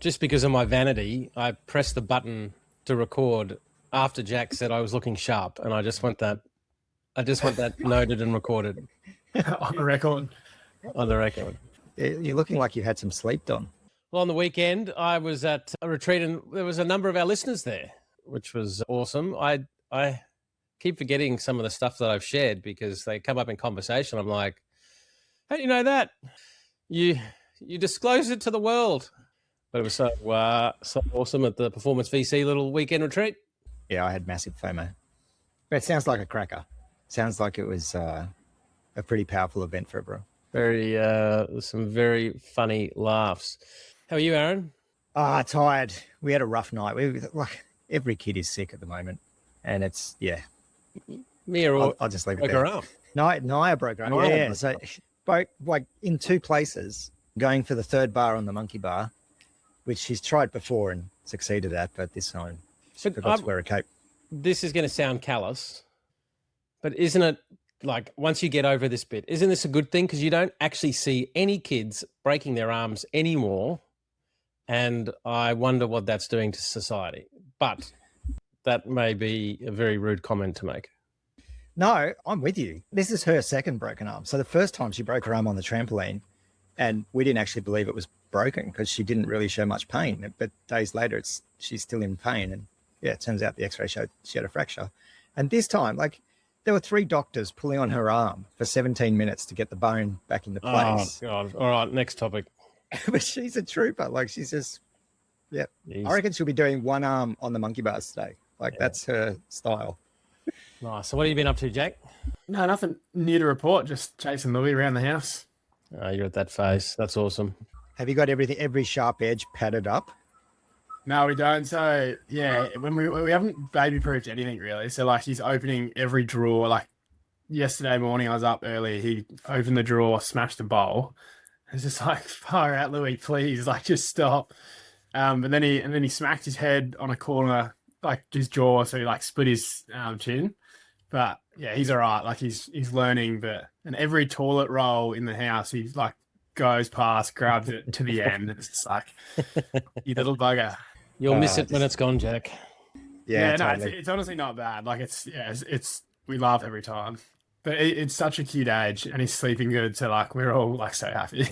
just because of my vanity, I pressed the button to record after Jack said I was looking sharp, and I just want that noted and recorded on the record. On the record. You're looking like you had some sleep, Don. Well, on the weekend, I was at a retreat, and there was a number of our listeners there, which was awesome. I keep forgetting some of the stuff that I've shared because they come up in conversation. I'm like, how do you know that? You disclosed it to the world. But it was so awesome at the Performance VC little weekend retreat. Yeah, I had massive FOMO. But it sounds like a cracker. Sounds like it was a pretty powerful event for everyone. Some very funny laughs. How are you, Aaron? Tired. We had a rough night. Every kid is sick at the moment. And it's, yeah. I'll just leave it there. Naya broke her arm. Yeah. So both in two places, going for the third bar on the monkey bar, which she's tried before and succeeded at, but this time she forgot to wear a cape. This is going to sound callous, but isn't it like once you get over this bit, isn't this a good thing? Because you don't actually see any kids breaking their arms anymore. And I wonder what that's doing to society. But that may be a very rude comment to make. No, I'm with you. This is her second broken arm. So the first time she broke her arm on the trampoline, and we didn't actually believe it was broken because she didn't really show much pain. But days later, she's still in pain. And yeah, it turns out the x-ray showed she had a fracture. And this time, there were 3 doctors pulling on her arm for 17 minutes to get the bone back into place. Oh, God. All right, next topic. But she's a trooper. She's just, yeah. I reckon she'll be doing one arm on the monkey bars today. That's her style. Nice. So what have you been up to, Jack? No, nothing new to report. Just chasing Louis around the house. You're at that phase. That's awesome. Have you got every sharp edge padded up? No, we don't. So yeah, when we haven't baby proofed anything really. So he's opening every drawer. Yesterday morning, I was up early. He opened the drawer, smashed the bowl. It's just far out, Louis, please, just stop. And then he smacked his head on a corner, his jaw, so he split his chin. But yeah, he's all right. He's learning. And every toilet roll in the house, he goes past, grabs it to the end. It's just you little bugger. You'll miss it when it's gone, Jack. Yeah, totally. No, it's honestly not bad. It's we laugh every time. But it's such a cute age, and he's sleeping good. So we're all so happy.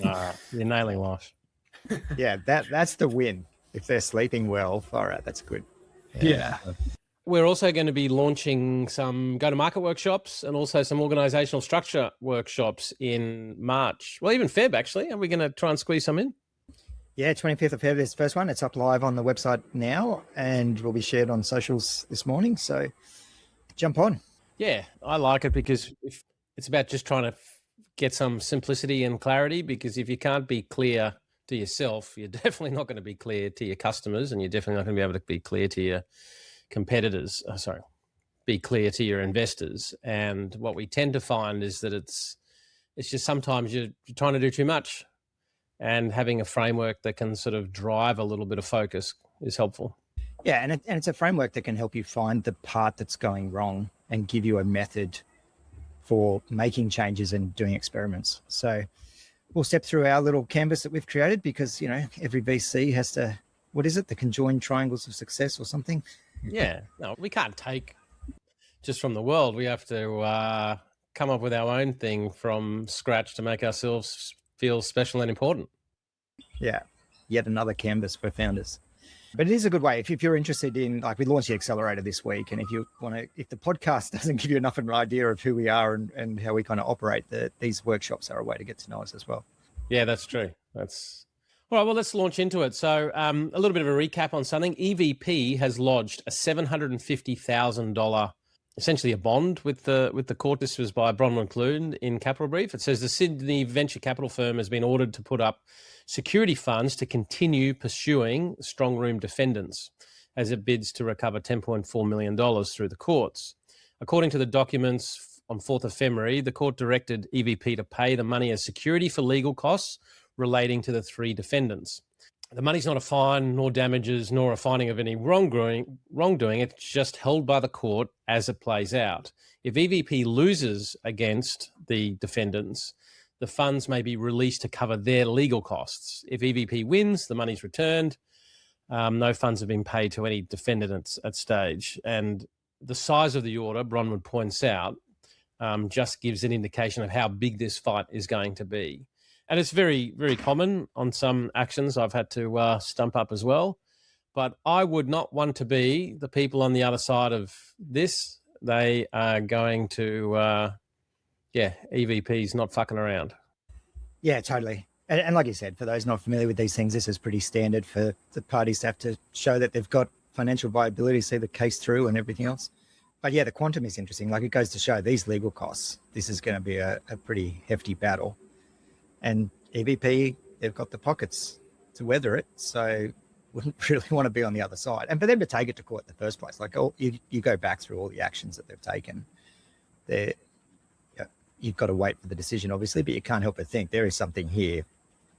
You're nailing life. Yeah, that's the win. If they're sleeping well, all right, that's good. Yeah. We're also going to be launching some go-to-market workshops and also some organizational structure workshops in March. Well, even Feb, actually. Are we going to try and squeeze some in? Yeah, 25th of February is the first one. It's up live on the website now and will be shared on socials this morning. So jump on. Yeah, I like it because it's about just trying to get some simplicity and clarity, because if you can't be clear to yourself, you're definitely not going to be clear to your customers, and you're definitely not going to be able to be clear to your competitors. Be clear to your investors. And what we tend to find is that it's just sometimes you're trying to do too much, and having a framework that can sort of drive a little bit of focus is helpful. Yeah, and it's a framework that can help you find the part that's going wrong and give you a method for making changes and doing experiments. So we'll step through our little canvas that we've created because, every VC has to, what is it? The conjoined triangles of success or something? Yeah, no, we can't take just from the world. We have to come up with our own thing from scratch to make ourselves feel special and important. Yeah, yet another canvas for founders. But it is a good way. If you're interested in, we launched the accelerator this week, and if you want to, if the podcast doesn't give you enough of an idea of who we are and how we kind of operate, these workshops are a way to get to know us as well. Yeah, that's true. That's all right. Well, let's launch into it. So a little bit of a recap on something. EVP has lodged a $750,000, essentially a bond with the court. This was by Bronwyn Clune in Capital Brief. It says the Sydney venture capital firm has been ordered to put up security funds to continue pursuing strong room defendants as it bids to recover $10.4 million through the courts. According to the documents on 4th of February, the court directed EVP to pay the money as security for legal costs relating to the 3 defendants. The money's not a fine, nor damages, nor a finding of any wrongdoing. It's just held by the court as it plays out. If EVP loses against the defendants, the funds may be released to cover their legal costs. If EVP wins, the money's returned No funds have been paid to any defendant at stage. And the size of the order, Bronwyn points out, just gives an indication of how big this fight is going to be. And it's very, very common on some actions I've had to stump up as well. But I would not want to be the people on the other side of this. They are going to, EVP's not fucking around. Yeah, totally. And like you said, for those not familiar with these things, this is pretty standard for the parties to have to show that they've got financial viability, see the case through and everything else. But yeah, the quantum is interesting. Like, it goes to show these legal costs, this is going to be a pretty hefty battle. And EVP, they've got the pockets to weather it. So wouldn't really want to be on the other side. And for them to take it to court in the first place, like, you go back through all the actions that they've taken. You've got to wait for the decision, obviously, but you can't help but think there is something here,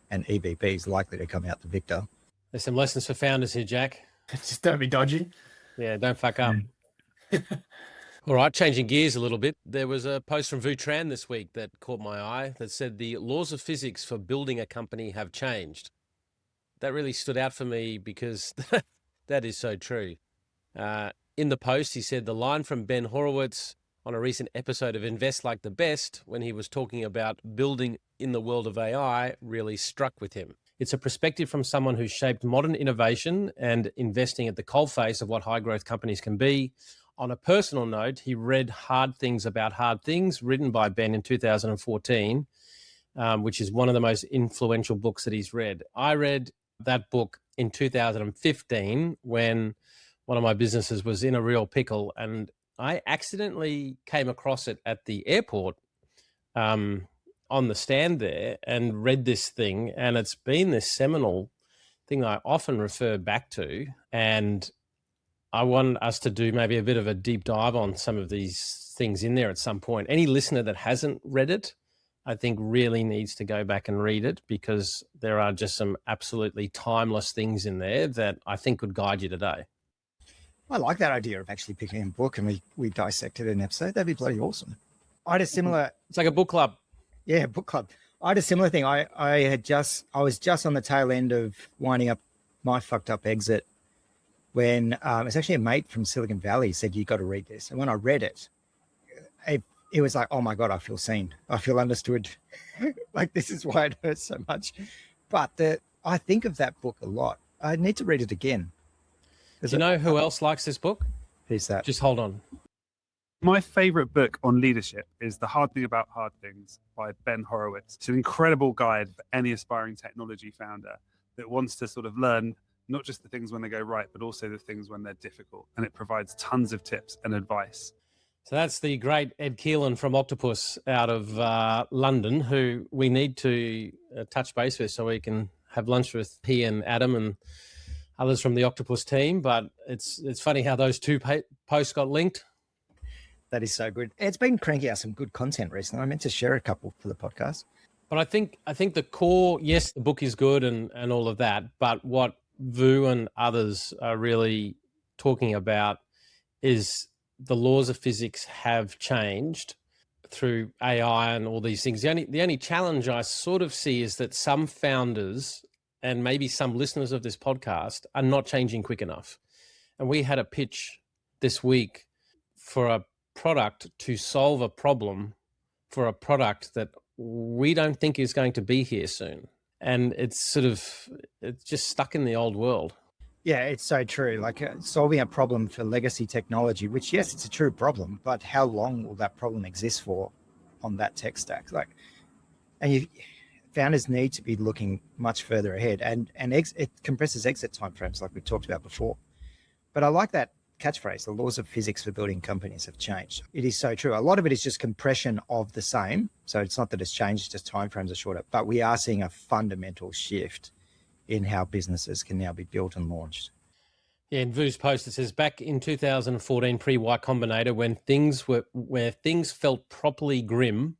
and EVP is likely to come out the victor. There's some lessons for founders here, Jack. Just don't be dodgy. Yeah, don't fuck up. All right, changing gears a little bit. There was a post from Vu Tran this week that caught my eye that said the laws of physics for building a company have changed. That really stood out for me because that is so true. In the post, he said the line from Ben Horowitz on a recent episode of Invest Like the Best, when he was talking about building in the world of AI, really struck with him. It's a perspective from someone who's shaped modern innovation and investing at the coalface of what high growth companies can be. On a personal note, he read Hard Things About Hard Things, written by Ben in 2014, which is one of the most influential books that he's read. I read that book in 2015 when one of my businesses was in a real pickle, and I accidentally came across it at the airport on the stand there and read this thing. And it's been this seminal thing I often refer back to. And I want us to do maybe a bit of a deep dive on some of these things in there at some point. Any listener that hasn't read it, I think really needs to go back and read it, because there are just some absolutely timeless things in there that I think could guide you today. I like that idea of actually picking a book and we dissected an episode. That'd be bloody awesome. I had a similar... It's like a book club. Yeah, book club. I had a similar thing. I was just on the tail end of winding up my fucked up exit when it's actually a mate from Silicon Valley said, you got to read this. And when I read it, it was like, oh my God, I feel seen. I feel understood. Like, this is why it hurts so much. But I think of that book a lot. I need to read it again. Do you know who else likes this book? Who's that? Just hold on. My favorite book on leadership is The Hard Thing About Hard Things by Ben Horowitz. It's an incredible guide for any aspiring technology founder that wants to sort of learn not just the things when they go right, but also the things when they're difficult. And it provides tons of tips and advice. So that's the great Ed Keelan from Octopus out of London, who we need to touch base with so we can have lunch with he and Adam and others from the Octopus team. But it's funny how those two posts got linked. That is so good. It's been cranking out some good content recently. I meant to share a couple for the podcast. But I think the core, yes, the book is good and all of that. But what Vu and others are really talking about is the laws of physics have changed through AI and all these things. The only challenge I sort of see is that some founders and maybe some listeners of this podcast are not changing quick enough. And we had a pitch this week for a product to solve a problem for a product that we don't think is going to be here soon. And it's just stuck in the old world. Yeah, it's so true. Like solving a problem for legacy technology, which, yes, it's a true problem, but how long will that problem exist for on that tech stack? Founders need to be looking much further ahead, and it compresses exit timeframes like we've talked about before. But I like that catchphrase, the laws of physics for building companies have changed. It is so true. A lot of it is just compression of the same. So it's not that it's changed, just timeframes are shorter, but we are seeing a fundamental shift in how businesses can now be built and launched. Yeah, in Vu's post, it says, back in 2014, pre-Y Combinator, where things felt properly grim,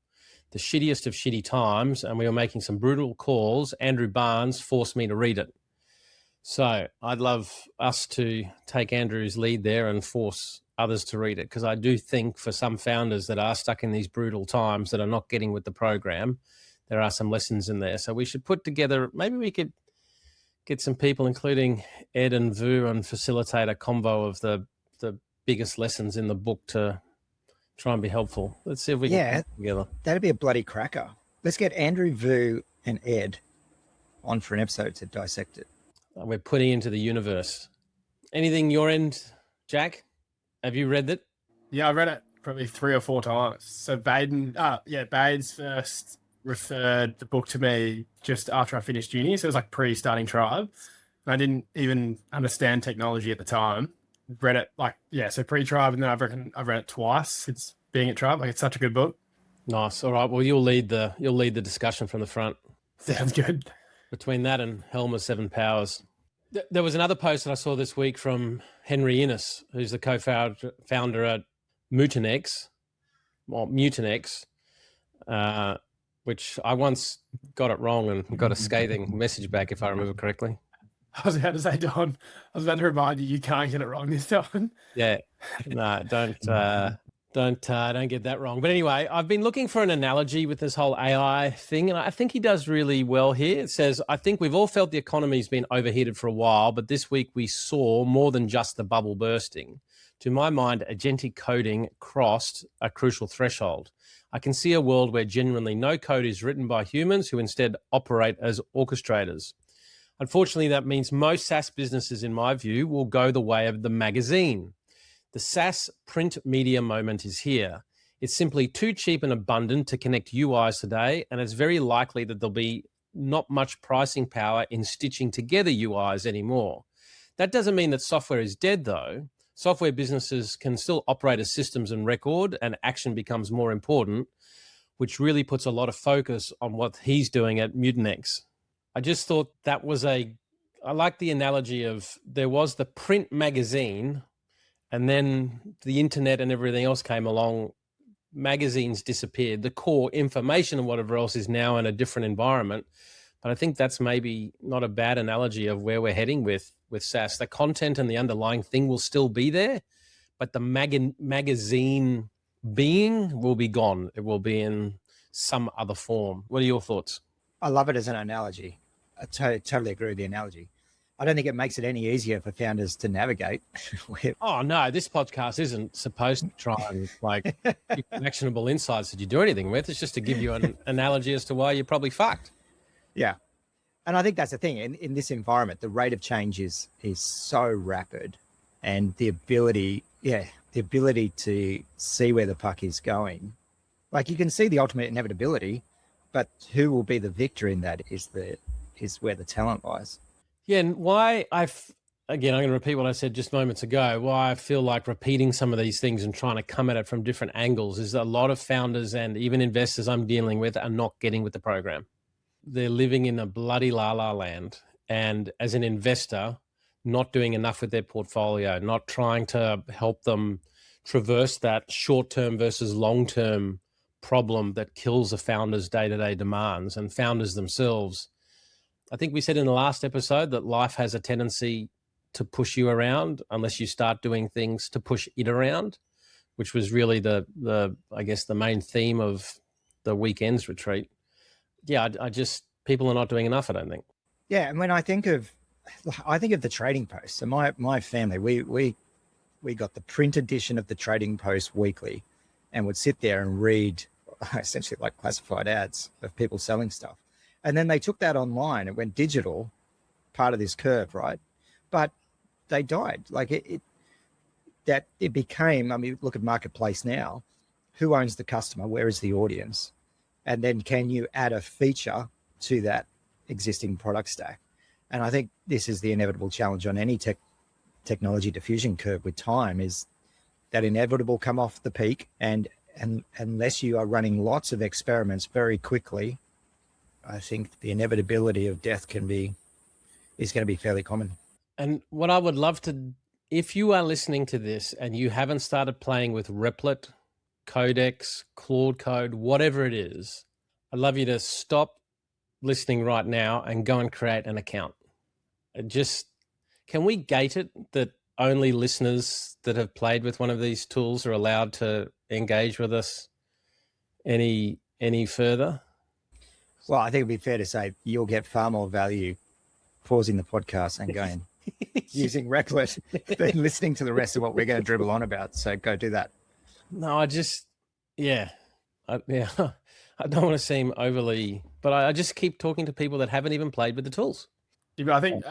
the shittiest of shitty times, and we were making some brutal calls, Andrew Barnes forced me to read it. So I'd love us to take Andrew's lead there and force others to read it, because I do think for some founders that are stuck in these brutal times that are not getting with the program, there are some lessons in there. So we should put together, maybe we could get some people, including Ed and Vu, and facilitate a convo of the biggest lessons in the book to try and be helpful. Let's see if we can get together. That'd be a bloody cracker. Let's get Andrew, Vu, and Ed on for an episode to dissect it. We're putting into the universe. Anything your end, Jack? Have you read it? Yeah, I read it probably 3 or 4 times. So Bade's first referred the book to me just after I finished uni. So it was like pre-starting Tribe. And I didn't even understand technology at the time. Read it so pre-Tribe, and then I've read it twice since being at Tribe. Like, it's such a good book. Nice. All right. Well, you'll lead the discussion from the front. Sounds good. Between that and Helmer 7 Powers. There was another post that I saw this week from Henry Innes, who's the co-founder at Mutinex, which I once got it wrong and got a scathing message back, if I remember correctly. I was about to say, Don, I was about to remind you can't get it wrong this time. Yeah, no, don't get that wrong. But anyway, I've been looking for an analogy with this whole AI thing, and I think he does really well here. It says, I think we've all felt the economy's been overheated for a while, but this week we saw more than just the bubble bursting. To my mind, agentic coding crossed a crucial threshold. I can see a world where genuinely no code is written by humans who instead operate as orchestrators. Unfortunately, that means most SaaS businesses, in my view, will go the way of the magazine. The SaaS print media moment is here. It's simply too cheap and abundant to connect UIs today, and it's very likely that there'll be not much pricing power in stitching together UIs anymore. That doesn't mean that software is dead, though. Software businesses can still operate as systems and record, and action becomes more important, which really puts a lot of focus on what he's doing at Mutinex. I just thought that was I like the analogy of there was the print magazine, and then the internet and everything else came along. Magazines disappeared. The core information and whatever else is now in a different environment. But I think that's maybe not a bad analogy of where we're heading with SaaS. The content and the underlying thing will still be there, but the magazine being will be gone. It will be in some other form. What are your thoughts? I love it as an analogy. I totally agree with the analogy. I don't think it makes it any easier for founders to navigate. Oh, no, this podcast isn't supposed to try and give actionable insights that you do anything with. It's just to give you an analogy as to why you're probably fucked. Yeah. And I think that's the thing. In this environment, the rate of change is so rapid, and the ability to see where the puck is going. Like, you can see the ultimate inevitability, but who will be the victor in that is where the talent lies. Yeah, and why I'm going to repeat what I said just moments ago, why I feel like repeating some of these things and trying to come at it from different angles is a lot of founders and even investors I'm dealing with are not getting with the program. They're living in a bloody la-la land. And as an investor, not doing enough with their portfolio, not trying to help them traverse that short-term versus long-term problem that kills a founder's day-to-day demands and founders themselves. I think we said in the last episode that life has a tendency to push you around unless you start doing things to push it around, which was really the main theme of the weekend's retreat. Yeah, I just, people are not doing enough, I don't think. Yeah, and when I think of the Trading Post, so my family, we got the print edition of the Trading Post weekly and would sit there and read essentially like classified ads of people selling stuff. And then they took that online. It went digital, part of this curve, right? But they died. Like it became, I mean, look at Marketplace now. Who owns the customer? Where is the audience? And then can you add a feature to that existing product stack? And I think this is the inevitable challenge on any technology diffusion curve with time, is that inevitable come off the peak. And unless you are running lots of experiments very quickly, I think the inevitability of death is going to be fairly common. And what I would love to, if you are listening to this and you haven't started playing with Replit, Codex, Claude Code, whatever it is, I'd love you to stop listening right now and go and create an account. Can we gate it that only listeners that have played with one of these tools are allowed to engage with us any further? Well, I think it'd be fair to say you'll get far more value pausing the podcast and going, using Replit, then listening to the rest of what we're going to dribble on about. So go do that. No, I just, yeah. I don't want to seem overly, but I just keep talking to people that haven't even played with the tools. Yeah, but I think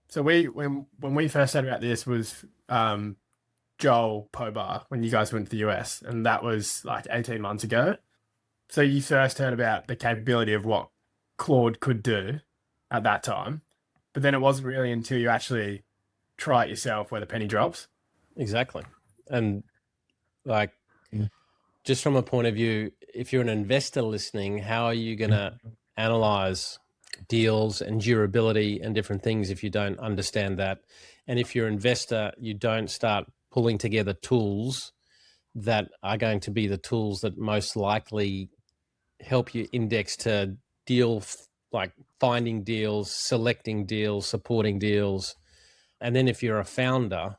so. When we first heard about this was Joel Pobar when you guys went to the US, and that was like 18 months ago. So you first heard about the capability of what Claude could do at that time, but then it wasn't really until you actually try it yourself where the penny drops. Exactly. And like, just from a point of view, if you're an investor listening, how are you going to analyze deals and durability and different things if you don't understand that? And if you're an investor, you don't start pulling together tools that are going to be the tools that most likely help you index to deal, like finding deals, selecting deals, supporting deals. And then if you're a founder,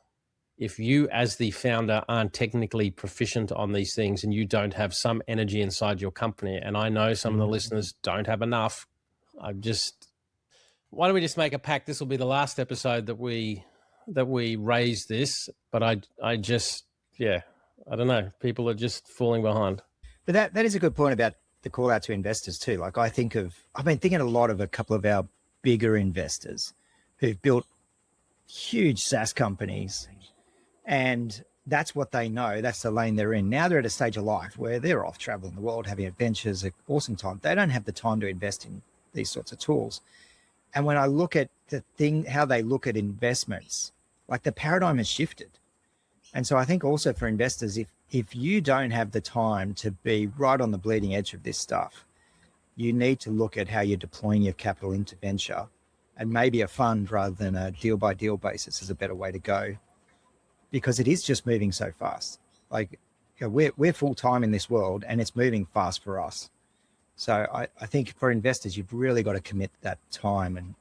if you as the founder aren't technically proficient on these things and you don't have some energy inside your company, and I know some of the listeners don't have enough, why don't we just make a pact? This will be the last episode that we raise this, but I just, yeah, I don't know. People are just falling behind. But that is a good point about the call out to investors too. Like I've been thinking a lot of a couple of our bigger investors who've built huge SaaS companies, and that's what they know. That's the lane they're in. Now they're at a stage of life where they're off traveling the world, having adventures, an awesome time. They don't have the time to invest in these sorts of tools. And when I look at how they look at investments, like the paradigm has shifted. And so I think also for investors, if you don't have the time to be right on the bleeding edge of this stuff, you need to look at how you're deploying your capital into venture, and maybe a fund rather than a deal by deal basis is a better way to go, because it is just moving so fast. Like, you know, we're full time in this world and it's moving fast for us. So I think for investors, you've really got to commit that time and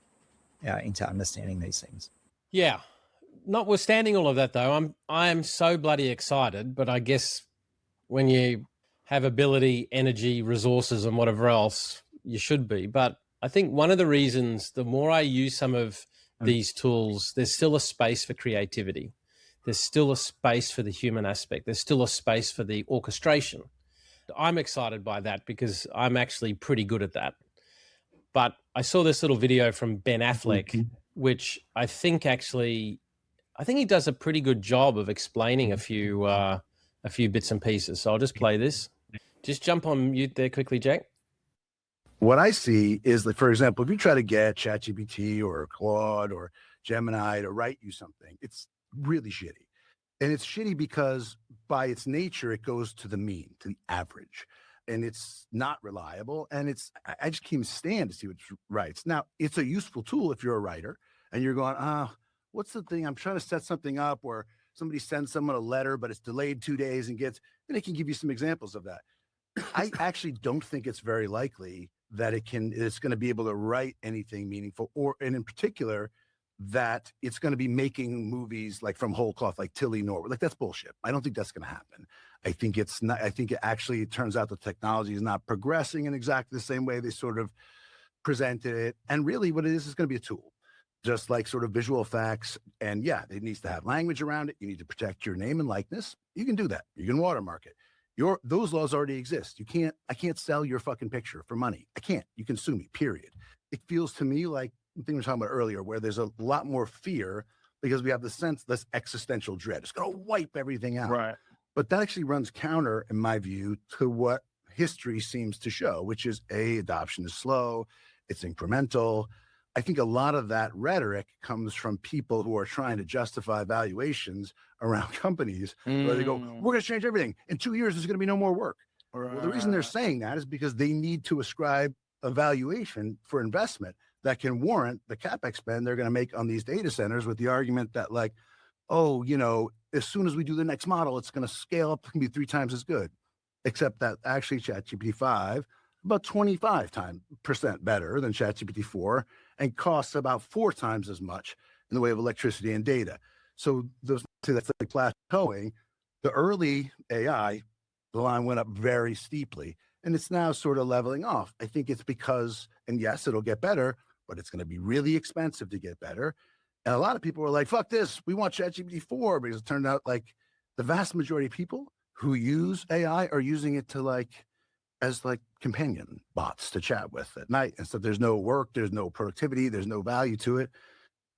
into understanding these things. Yeah. Notwithstanding all of that, though, I'm so bloody excited. But I guess when you have ability, energy, resources, and whatever else, you should be. But I think one of the reasons, the more I use some of these tools, there's still a space for creativity. There's still a space for the human aspect. There's still a space for the orchestration. I'm excited by that because I'm actually pretty good at that. But I saw this little video from Ben Affleck, which I think he does a pretty good job of explaining a few bits and pieces. So I'll just play this. Just jump on mute there quickly, Jack. What I see is that, for example, if you try to get ChatGPT or Claude or Gemini to write you something, it's really shitty. And it's shitty because by its nature, it goes to the mean, to the average. And it's not reliable. And I just can't stand to see what it writes. Now, it's a useful tool if you're a writer and you're going, what's the thing? I'm trying to set something up, or somebody sends someone a letter, but it's delayed 2 days and then it can give you some examples of that. I actually don't think it's very likely that it's going to be able to write anything meaningful, and in particular, that it's going to be making movies like from whole cloth, like Tilly Norwood. Like, that's bullshit. I don't think that's going to happen. I think it's not. I think it turns out the technology is not progressing in exactly the same way they sort of presented it. And really what it is going to be a tool, just like sort of visual effects. And yeah, it needs to have language around it. You need to protect your name and likeness. You can do that. You can watermark it. Those laws already exist. I can't sell your fucking picture for money. I can't. You can sue me, period. It feels to me like the thing we were talking about earlier, where there's a lot more fear because we have this existential dread. It's going to wipe everything out. Right. But that actually runs counter, in my view, to what history seems to show, which is adoption is slow, it's incremental. I think a lot of that rhetoric comes from people who are trying to justify valuations around companies where they go, we're going to change everything. In 2 years, there's going to be no more work. Well, the reason they're saying that is because they need to ascribe a valuation for investment that can warrant the CapEx spend they're going to make on these data centers, with the argument that, like, oh, as soon as we do the next model, it's going to scale up, it can be 3 times as good. Except that actually ChatGPT 5, about 25% better than ChatGPT 4, and costs about 4 times as much in the way of electricity and data. So that's like plateauing. The early AI, the line went up very steeply, and it's now sort of leveling off. I think it's because, and yes, it'll get better, but it's going to be really expensive to get better. And a lot of people were like, fuck this, we want ChatGPT 4, because it turned out like the vast majority of people who use AI are using it to like as like companion bots to chat with at night. And so there's no work, there's no productivity, there's no value to it.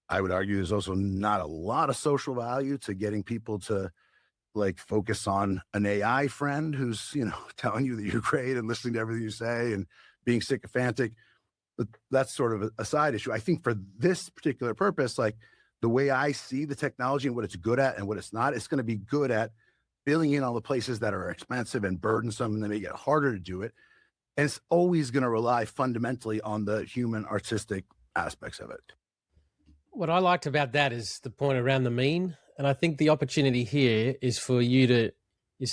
I would argue there's also not a lot of social value to getting people to like focus on an AI friend who's, you know, telling you that you're great and listening to everything you say and being sycophantic. But that's sort of a side issue. I think for this particular purpose, like the way I see the technology and what it's good at and what it's not, it's going to be good at filling in all the places that are expensive and burdensome and they make it harder to do it. And it's always going to rely fundamentally on the human artistic aspects of it. What I liked about that is the point around the mean. And I think the opportunity here is for you to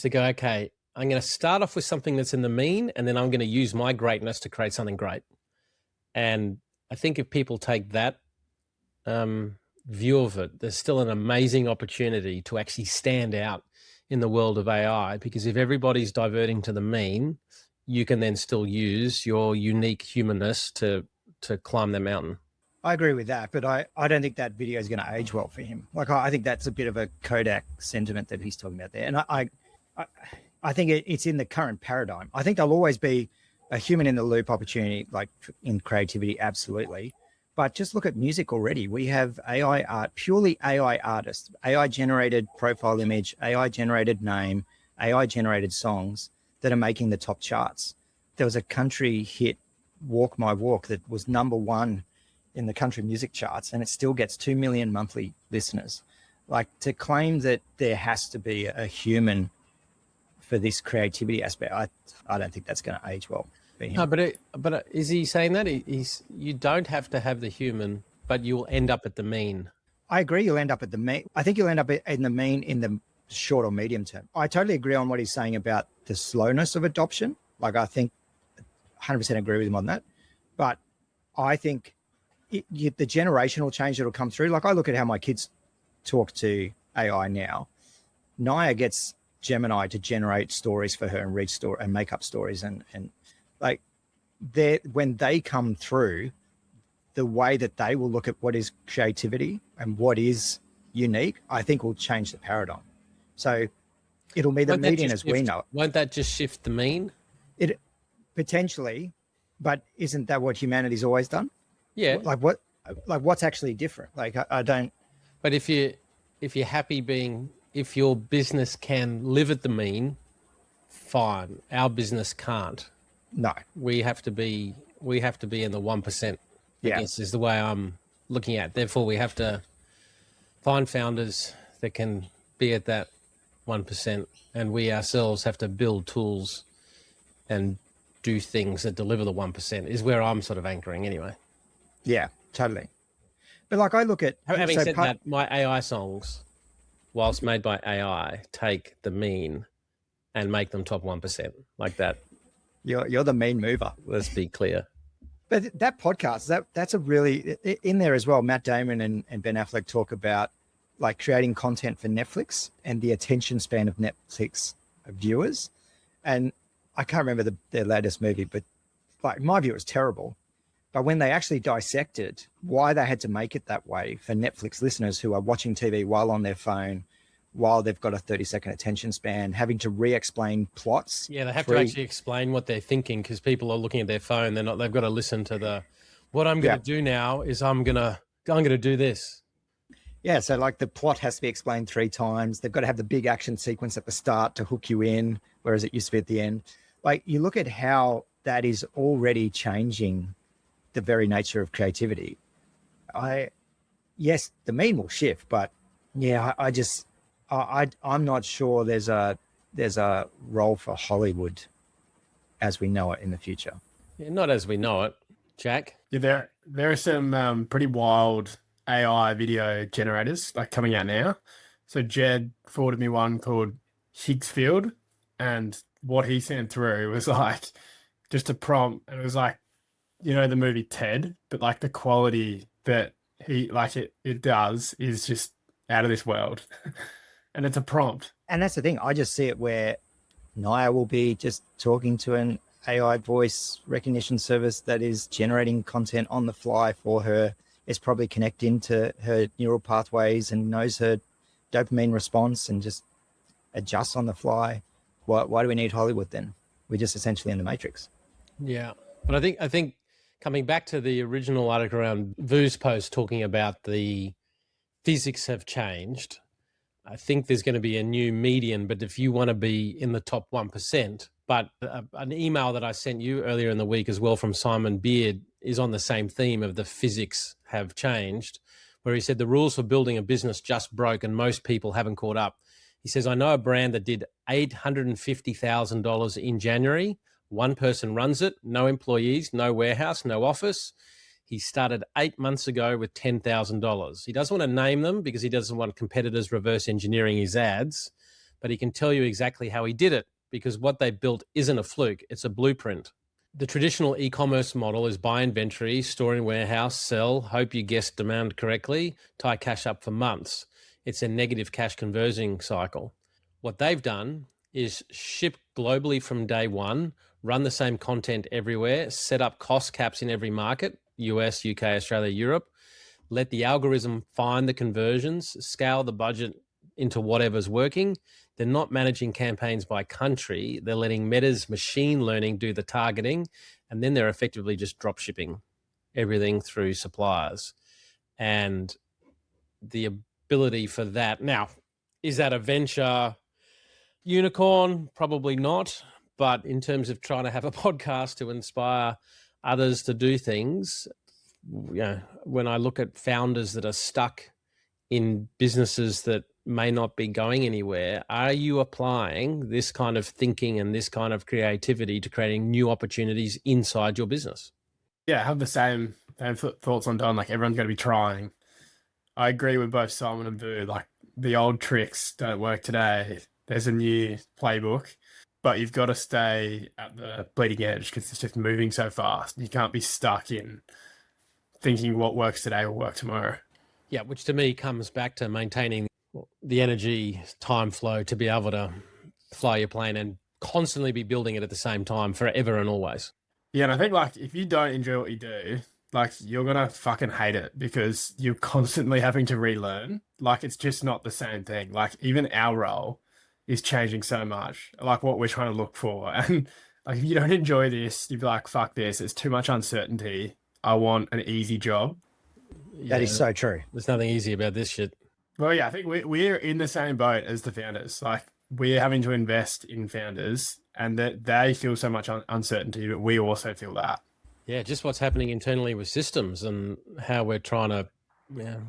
go, okay, I'm going to start off with something that's in the mean, and then I'm going to use my greatness to create something great. And I think if people take that view of it, there's still an amazing opportunity to actually stand out in the world of AI, because if everybody's diverting to the mean, you can then still use your unique humanness to climb the mountain. I agree with that, but I don't think that video is going to age well for him. Like, I think that's a bit of a Kodak sentiment that he's talking about there. And I think it's in the current paradigm. I think there'll always be a human in the loop opportunity, like in creativity, absolutely. But just look at music already. We have AI art, purely AI artists, AI generated profile image, AI generated name, AI generated songs that are making the top charts. There was a country hit, Walk My Walk, that was #1 in the country music charts, and it still gets 2 million monthly listeners. Like, to claim that there has to be a human for this creativity aspect, I don't think that's going to age well for him. No, but is he saying that you don't have to have the human, but you'll end up at the mean? I agree. You'll end up at the mean. I think you'll end up in the mean in the short or medium term. I totally agree on what he's saying about the slowness of adoption. Like, I think 100% agree with him on that. But I think the generational change that'll come through, like I look at how my kids talk to AI now. Naya gets Gemini to generate stories for her and read story and make up stories, and like when they come through, the way that they will look at what is creativity and what is unique, I think will change the paradigm. So it'll be the median as we know it. Won't that just shift the mean? It potentially, but isn't that what humanity's always done? Yeah. Like what's actually different? Like I don't. But if you're happy if your business can live at the mean, fine. Our business can't. No. We have to be in the 1%. Yeah. I guess is the way I'm looking at. Therefore, we have to find founders that can be at that 1%, and we ourselves have to build tools and do things that deliver the 1%. Is where I'm sort of anchoring anyway. Yeah, totally. But like I look at having said that, my AI songs, whilst made by AI, take the mean and make them top 1%, like that. You're the mean mover. Let's be clear. But that podcast, that's a really in there as well. Matt Damon and Ben Affleck talk about like creating content for Netflix and the attention span of Netflix viewers. And I can't remember their latest movie, but like my view was terrible. But when they actually dissected why they had to make it that way for Netflix listeners who are watching TV while on their phone, while they've got a 30-second attention span, having to re-explain plots. Yeah, they have to actually explain what they're thinking because people are looking at their phone. They've got to listen to what I'm going to do now is I'm going to do this. Yeah, so like the plot has to be explained 3 times. They've got to have the big action sequence at the start to hook you in, whereas it used to be at the end. Like you look at how that is already changing the very nature of creativity. Yes, the mean will shift, but yeah, I'm not sure there's a role for Hollywood as we know it in the future. Yeah, not as we know it, Jack. Yeah, there are some pretty wild AI video generators like coming out now. So Jed forwarded me one called Higgsfield, and what he sent through was like just a prompt, and it was like, you know, the movie Ted, but like the quality that he like it does is just out of this world. And it's a prompt. And that's the thing. I just see it where Naya will be just talking to an AI voice recognition service that is generating content on the fly for her. It's probably connecting to her neural pathways and knows her dopamine response and just adjusts on the fly. Why do we need Hollywood then? We're just essentially in the Matrix. Yeah, but I think coming back to the original article around Vu's post talking about the physics have changed, I think there's going to be a new median. But if you want to be in the top 1%, but an email that I sent you earlier in the week as well from Simon Beard is on the same theme of the physics have changed, where he said the rules for building a business just broke and most people haven't caught up. He says, I know a brand that did $850,000 in January. One person runs it, no employees, no warehouse, no office. He started 8 months ago with $10,000. He doesn't want to name them because he doesn't want competitors reverse engineering his ads, but he can tell you exactly how he did it because what they built isn't a fluke, it's a blueprint. The traditional e-commerce model is buy inventory, store in warehouse, sell, hope you guessed demand correctly, tie cash up for months. It's a negative cash conversion cycle. What they've done is ship globally from day one, run the same content everywhere, set up cost caps in every market, US, UK, Australia, Europe, let the algorithm find the conversions, scale the budget into whatever's working. They're not managing campaigns by country. They're letting Meta's machine learning do the targeting, and then they're effectively just drop shipping everything through suppliers. And the ability for that. Now, is that a venture unicorn? Probably not. But in terms of trying to have a podcast to inspire others to do things, when I look at founders that are stuck in businesses that may not be going anywhere, are you applying this kind of thinking and this kind of creativity to creating new opportunities inside your business? Yeah, I have the same thoughts on Don. Like, everyone's going to be trying. I agree with both Simon and Vu. Like, the old tricks don't work today. There's a new playbook, but you've got to stay at the bleeding edge because it's just moving so fast. You can't be stuck in thinking what works today will work tomorrow. Yeah, which to me comes back to maintaining the energy time flow to be able to fly your plane and constantly be building it at the same time forever and always. Yeah, and I think, like, if you don't enjoy what you do, like, you're gonna fucking hate it because you're constantly having to relearn. Like, it's just not the same thing. Like, even our role is changing so much, like what we're trying to look for. And like, if you don't enjoy this, you'd be like, fuck this, it's too much uncertainty. I want an easy job. That is so true. There's nothing easy about this shit. Well, yeah, I think we're in the same boat as the founders. Like, we're having to invest in founders and that they feel so much uncertainty, but we also feel that. Yeah, just what's happening internally with systems and how we're trying to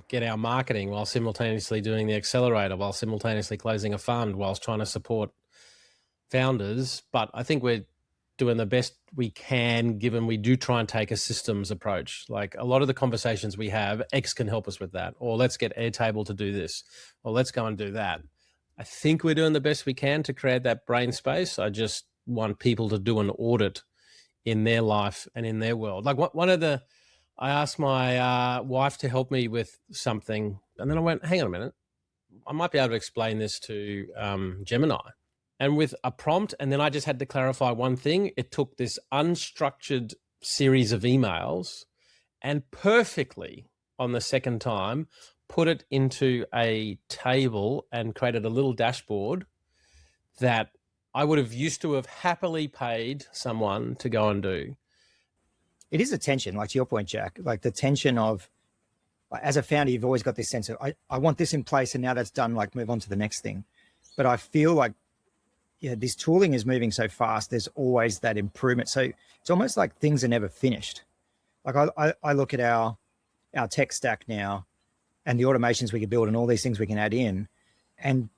get our marketing while simultaneously doing the accelerator, while simultaneously closing a fund, whilst trying to support founders. But I think we're doing the best we can, given we do try and take a systems approach. Like, a lot of the conversations we have, X can help us with that, or let's get Airtable to do this, or let's go and do that. I think we're doing the best we can to create that brain space. I just want people to do an audit in their life and in their world. Like, I asked my wife to help me with something, and then I went, hang on a minute, I might be able to explain this to Gemini. And with a prompt, and then I just had to clarify one thing. It took this unstructured series of emails and perfectly, on the second time, put it into a table and created a little dashboard that I would have used to have happily paid someone to go and do. It is a tension, like to your point, Jack, like the tension of, as a founder, you've always got this sense of, I want this in place and now that's done, like move on to the next thing. But I feel like, this tooling is moving so fast. There's always that improvement. So it's almost like things are never finished. Like I look at our tech stack now and the automations we can build and all these things we can add in. And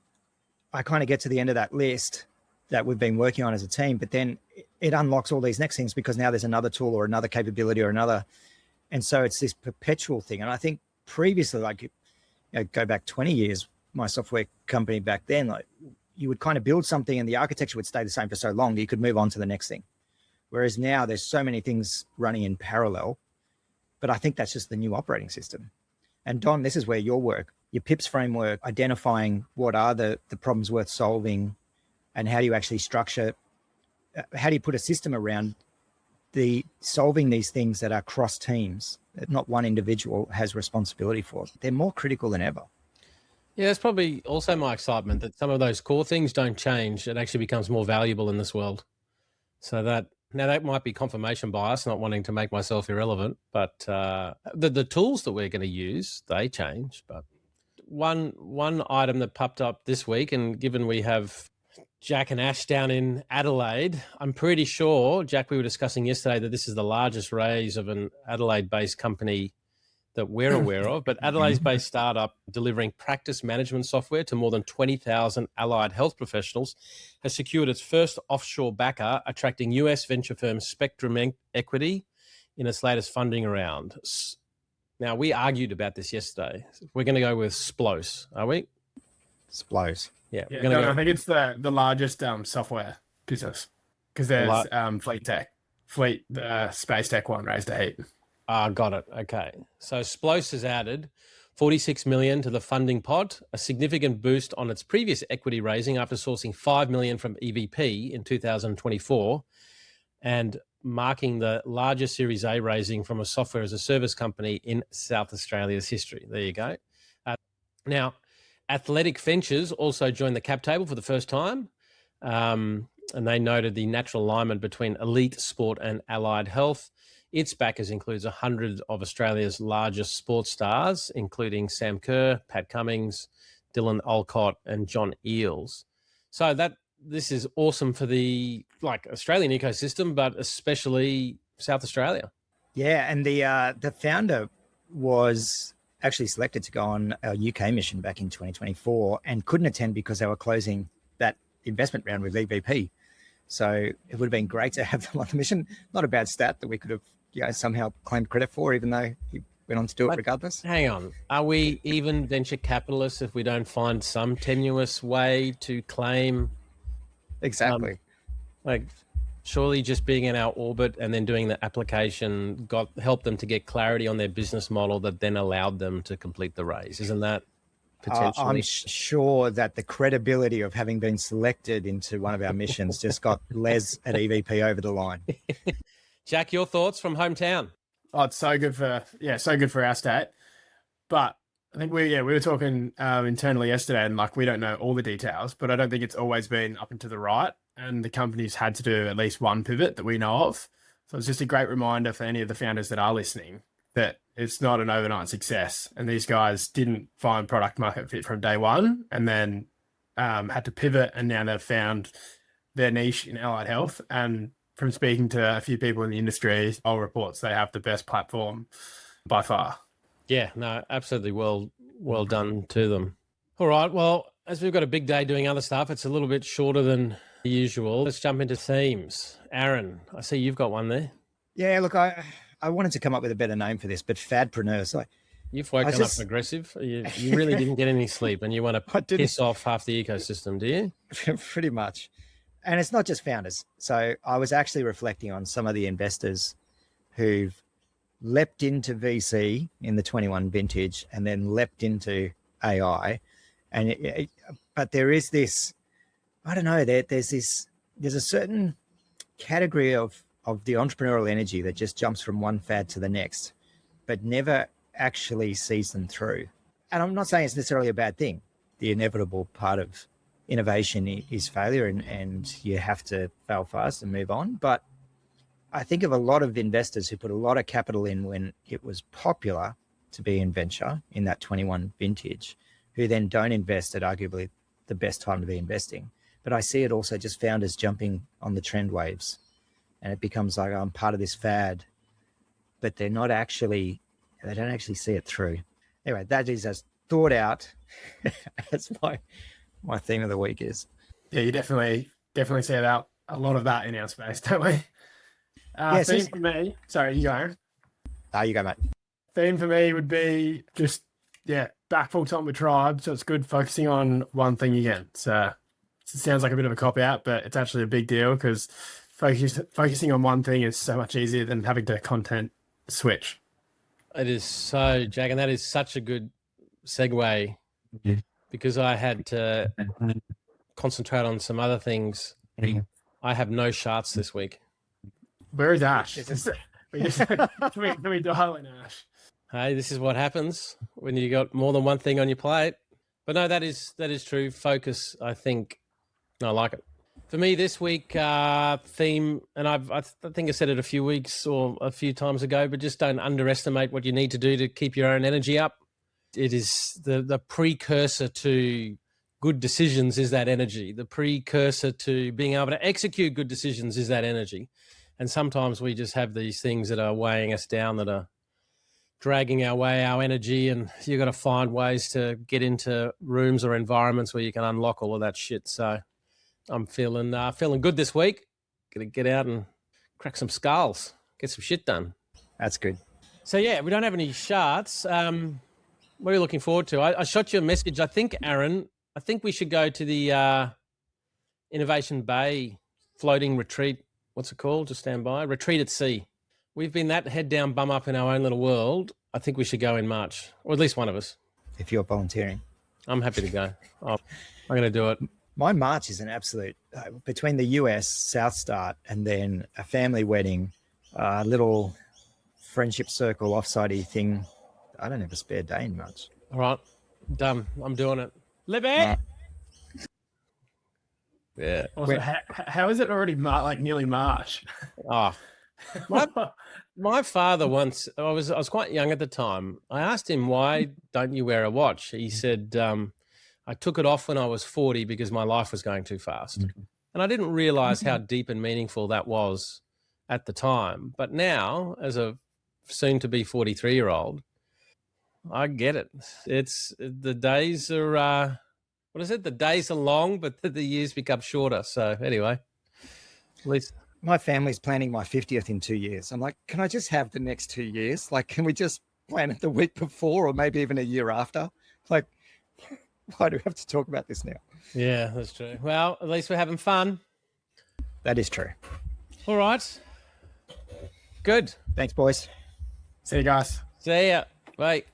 I kind of get to the end of that list that we've been working on as a team, but then it unlocks all these next things because now there's another tool or another capability or another. And so it's this perpetual thing. And I think previously, like, go back 20 years, my software company back then, like, you would kind of build something and the architecture would stay the same for so long that you could move on to the next thing. Whereas now there's so many things running in parallel, but I think that's just the new operating system. And Don, this is where your work, your PIPS framework, identifying what are the problems worth solving and how do you actually structure how do you put a system around the solving these things that are cross teams, that not one individual has responsibility for? They're more critical than ever. Yeah, it's probably also my excitement that some of those core things don't change. It actually becomes more valuable in this world. So that might be confirmation bias, not wanting to make myself irrelevant, but the tools that we're going to use, they change. But one item that popped up this week, and given we have Jack and Ash down in Adelaide, I'm pretty sure, Jack, we were discussing yesterday that this is the largest raise of an Adelaide-based company that we're aware of, but Adelaide-based startup delivering practice management software to more than 20,000 allied health professionals has secured its first offshore backer, attracting US venture firm Spectrum Equity in its latest funding round. Now, we argued about this yesterday. We're going to go with Splos, are we? Splos. Yeah. I think it's the largest software business, because there's Fleet Tech. The space tech one raised a heap. Got it. Okay. So Splos has added 46 million to the funding pot, a significant boost on its previous equity raising after sourcing 5 million from EVP in 2024, and marking the largest Series A raising from a software as a service company in South Australia's history. There you go. Now, Athletic Ventures also joined the cap table for the first time, and they noted the natural alignment between elite sport and allied health. Its backers includes 100 of Australia's largest sports stars, including Sam Kerr, Pat Cummings, Dylan Olcott, and John Eales. So this is awesome for the Australian ecosystem, but especially South Australia. Yeah, and the founder was actually selected to go on our UK mission back in 2024 and couldn't attend because they were closing that investment round with EVP. So it would have been great to have them on the mission. Not a bad stat that we could have somehow claimed credit for, even though he went on to do it regardless. Hang on. Are we even venture capitalists if we don't find some tenuous way to claim? Exactly. Surely just being in our orbit and then doing the application helped them to get clarity on their business model that then allowed them to complete the raise. Isn't that potentially? I'm sure that the credibility of having been selected into one of our missions just got Les at EVP over the line. Jack, your thoughts from hometown? Oh, it's so good for our state. But I think we were talking internally yesterday, and we don't know all the details, but I don't think it's always been up and to the right. And the company's had to do at least one pivot that we know of. So it's just a great reminder for any of the founders that are listening that it's not an overnight success. And these guys didn't find product market fit from day one, and then had to pivot, and now they've found their niche in allied health. And from speaking to a few people in the industry, all reports they have the best platform by far. Yeah, no, absolutely well done to them. All right, well, as we've got a big day doing other stuff, it's a little bit shorter than usual. Let's jump into themes. Aaron, I see you've got one there. Yeah, look, I wanted to come up with a better name for this, but fadpreneurs. You've woken up aggressive. You really didn't get any sleep, and you want to piss off half the ecosystem, do you? Pretty much. And it's not just founders. So I was actually reflecting on some of the investors who've leapt into VC in the 21 vintage and then leapt into AI. But there is this, I don't know, there's a certain category of the entrepreneurial energy that just jumps from one fad to the next, but never actually sees them through. And I'm not saying it's necessarily a bad thing. The inevitable part of innovation is failure, and you have to fail fast and move on. But I think of a lot of investors who put a lot of capital in when it was popular to be in venture in that 21 vintage, who then don't invest at arguably the best time to be investing. But I see it also just founders jumping on the trend waves, and it becomes like, I'm part of this fad, but they don't actually see it through. Anyway, that is as thought out as my theme of the week is. Yeah, you definitely see a lot of that in our space, don't we? Theme for me, sorry, you go. You go, mate. Theme for me would be just, back full time with Tribe. So it's good focusing on one thing again. So it sounds like a bit of a cop out, but it's actually a big deal because focusing on one thing is so much easier than having to content switch. It is so, Jack, and that is such a good segue because I had to concentrate on some other things I have no shots this week. Where is Ash? Is this- Can we dial in Ash? Hey, this is what happens when you got more than one thing on your plate. But no, that is true. Focus, I think. No, I like it. For me this week, theme, and I think I said it a few weeks or a few times ago, but just don't underestimate what you need to do to keep your own energy up. It is the precursor to good decisions is that energy. The precursor to being able to execute good decisions is that energy. And sometimes we just have these things that are weighing us down, that are dragging our energy, and you've got to find ways to get into rooms or environments where you can unlock all of that shit. So I'm feeling good this week. Gonna get out and crack some skulls, get some shit done. That's good. So yeah, we don't have any shots. What are you looking forward to? I shot you a message. I think, Aaron, we should go to the Innovation Bay floating retreat. What's it called? Just stand by. Retreat at Sea. We've been that head down, bum up in our own little world. I think we should go in March, or at least one of us. If you're volunteering. I'm happy to go. I'm going to do it. My March is an absolute, between the US South Start and then a family wedding, a little friendship circle offsite-y thing. I don't have a spare day in March. All right. Done. I'm doing it. Libby! Yeah. Also, how is it already nearly March? Oh, my father once, I was quite young at the time. I asked him, why don't you wear a watch? He said, I took it off when I was 40 because my life was going too fast. Mm-hmm. And I didn't realize how deep and meaningful that was at the time. But now, as a soon to be 43-year-old, I get it. It's the days are, what is it? The days are long, but the years become shorter. So anyway, at least. My family's planning my 50th in 2 years. I'm like, can I just have the next 2 years? Like, can we just plan it the week before or maybe even a year after? Like, why do we have to talk about this now? Yeah, that's true. Well, at least we're having fun. That is true. All right. Good. Thanks, boys. See you guys. See ya. Bye.